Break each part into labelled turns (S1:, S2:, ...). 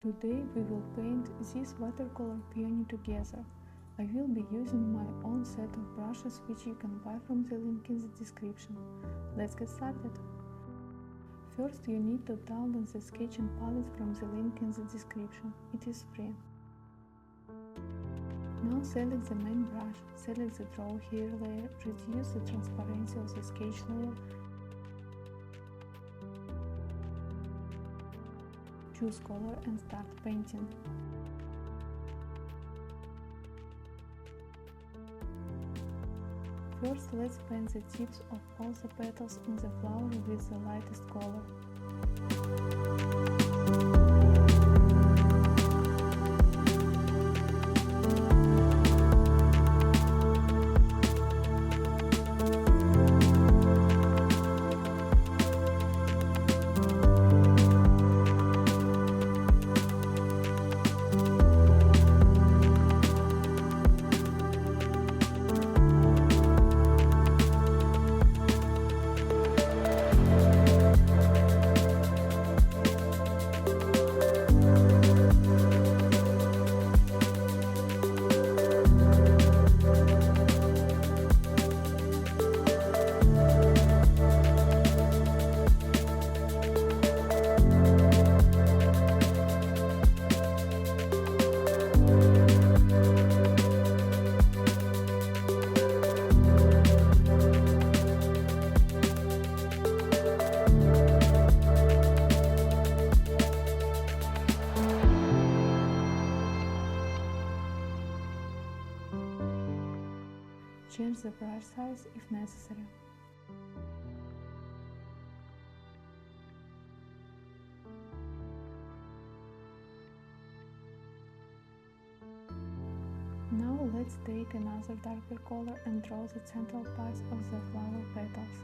S1: Today we will paint this watercolor peony together. I will be using my own set of brushes, which you can buy from the link in the description. Let's get started. First you need to download the sketching palette from the link in the description. It is free. Now select the main brush, select the draw here layer, reduce the transparency of the sketch layer, choose color and start painting. First, let's paint the tips of all the petals in the flower with the lightest color. Change the brush size if necessary. Now let's take another darker color and draw the central parts of the flower petals.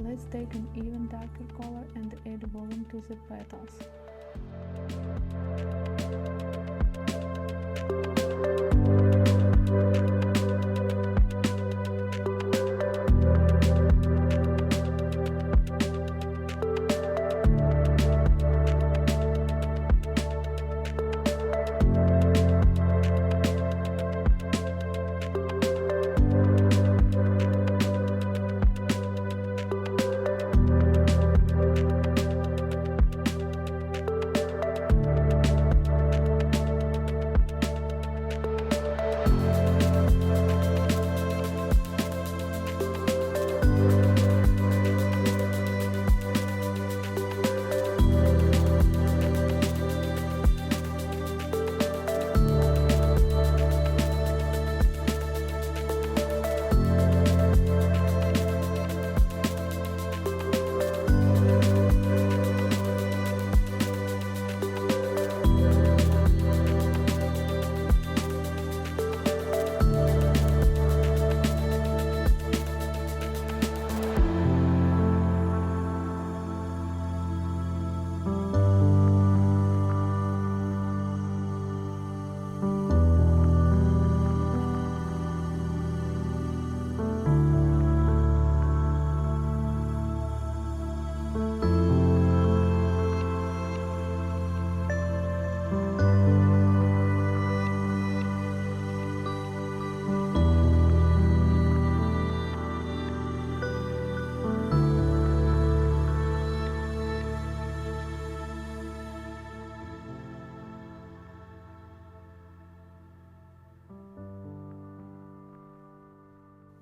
S1: Let's take an even darker color and add volume to the petals.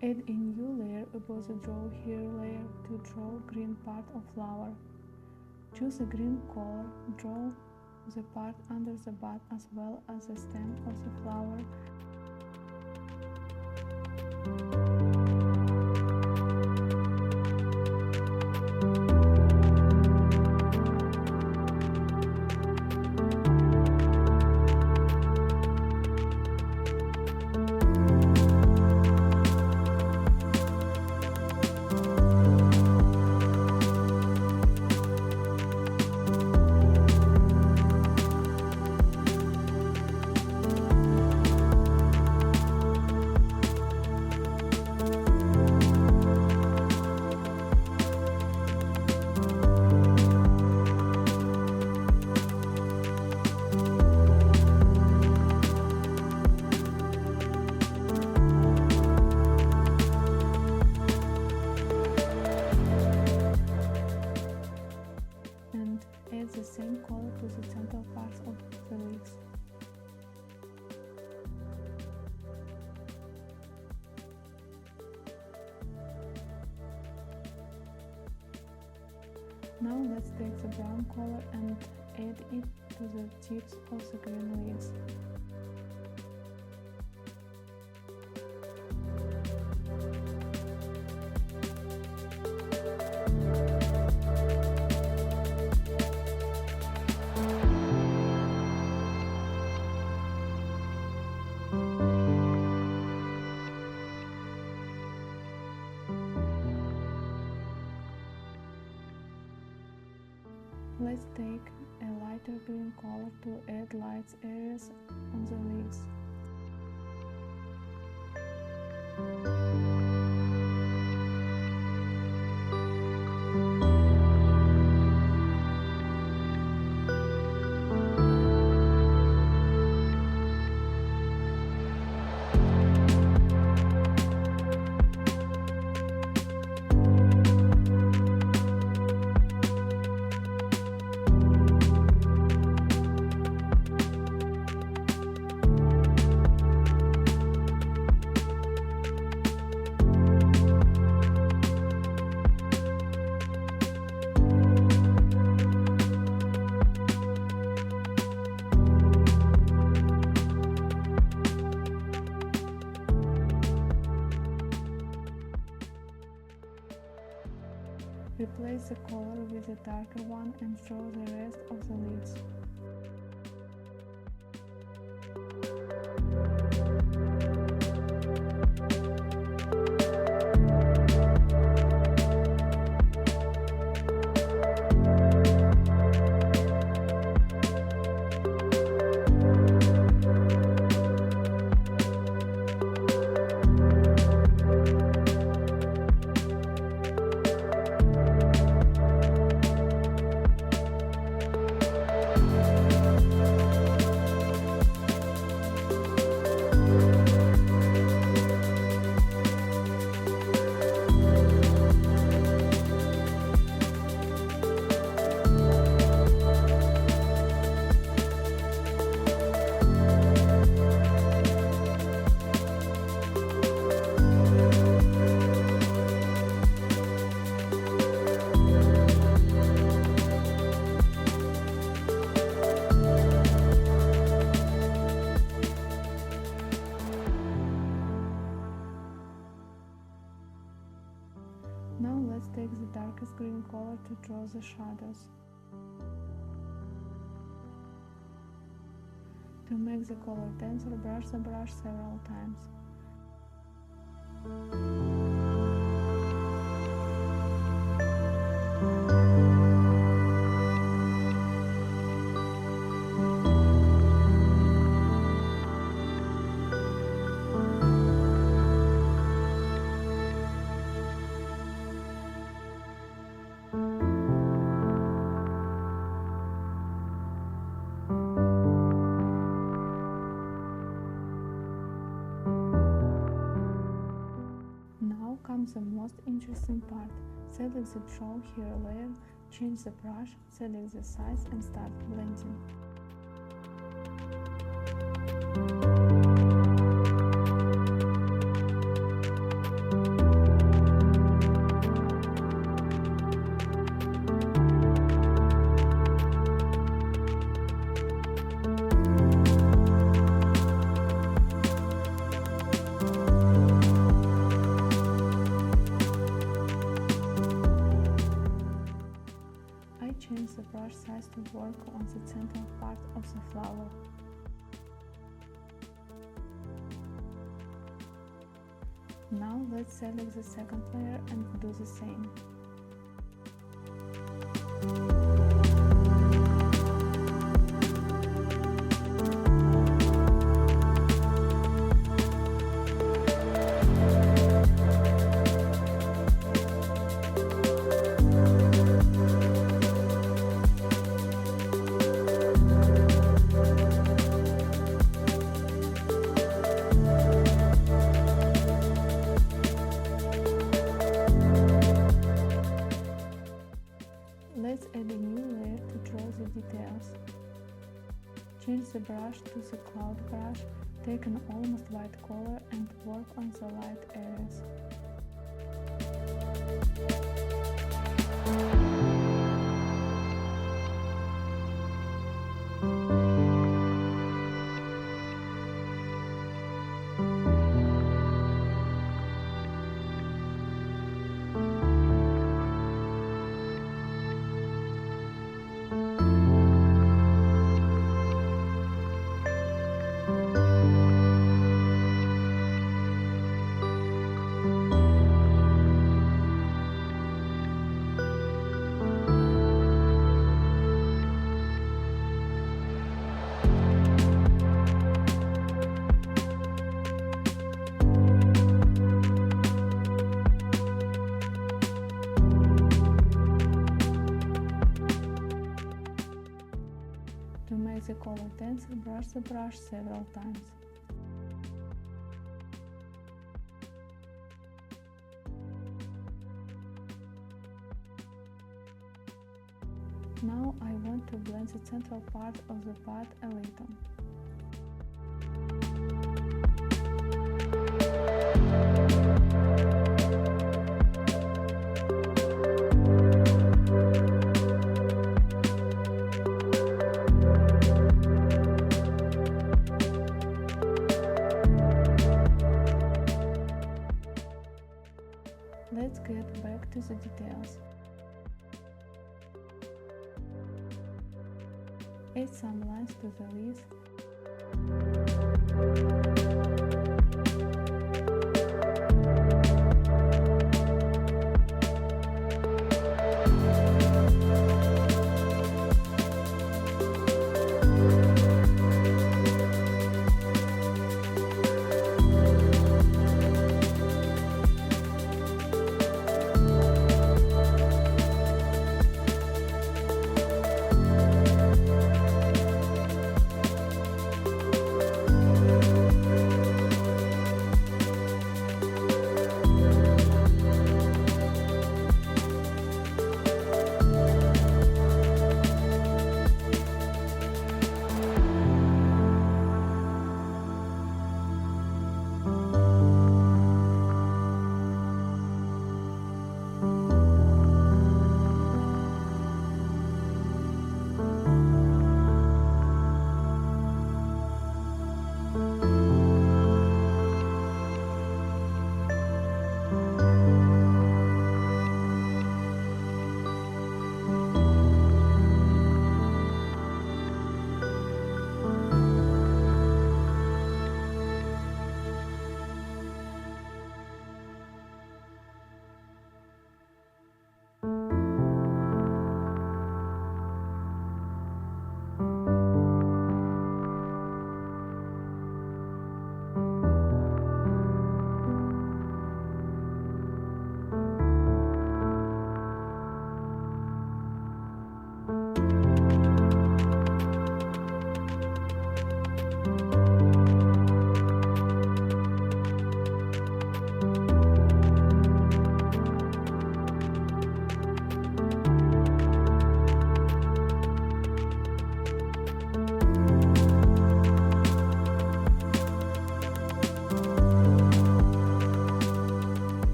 S1: Add a new layer above the draw here layer to draw green part of flower. Choose a green color, draw the part under the bud as well as the stem of the flower. Now let's take the brown color and add it to the tips of the green leaves. Let's take a lighter green color to add light areas on the leaves. Replace the color with a darker one and draw the rest of the leaves. Now let's take the darkest green color to draw the shadows. To make the color denser, brush the brush several times. Comes the most interesting part. Select the show here layer, change the brush, select the size and start blending. Change the brush size to work on the central part of the flower. Now let's select the second layer and do the same. Let's add a new layer to draw the details. Change the brush to the cloud brush, take an almost white color and work on the light areas. pencil, brush the brush several times. Now I want to blend the central part of the pot a little. Let's get back to the details. Add some lines to the leaves.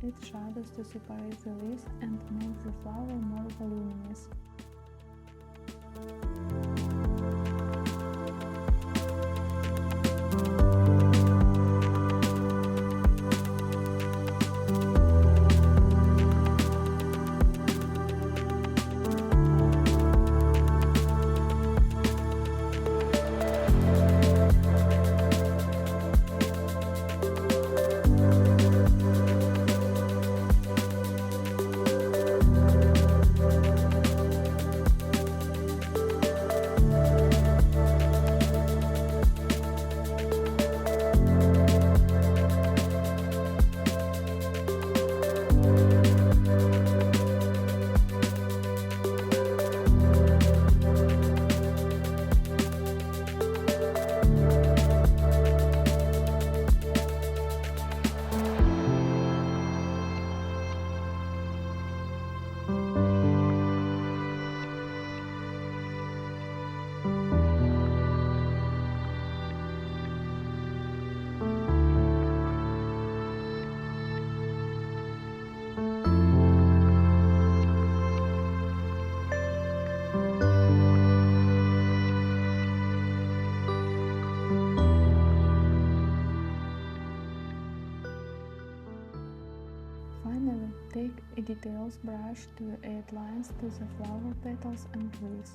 S1: Add shadows to separate the leaves and make the flower more voluminous. Finally, take a details brush to add lines to the flower petals and leaves.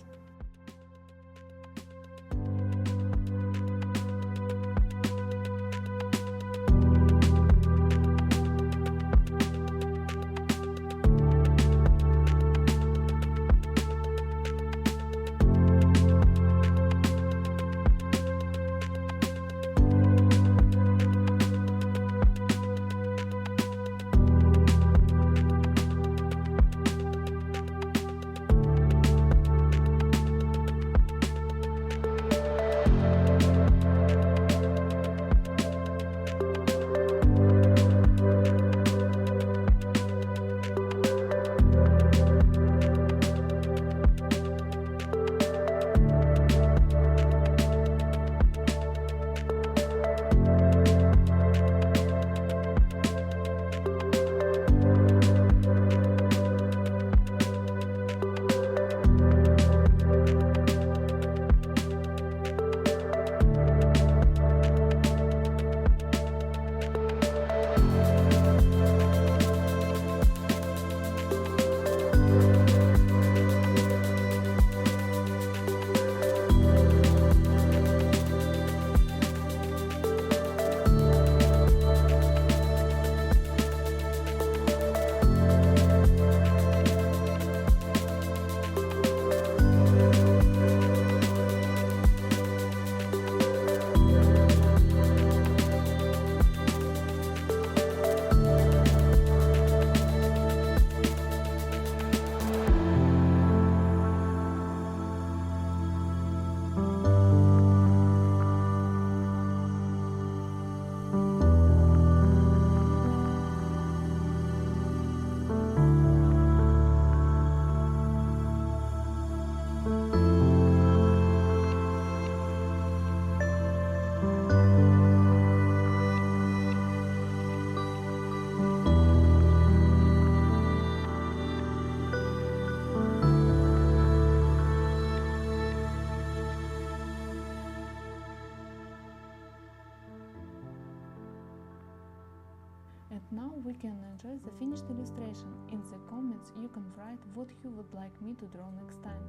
S1: And now we can enjoy the finished illustration. In the comments you can write what you would like me to draw next time.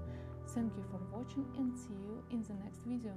S1: Thank you for watching and see you in the next video.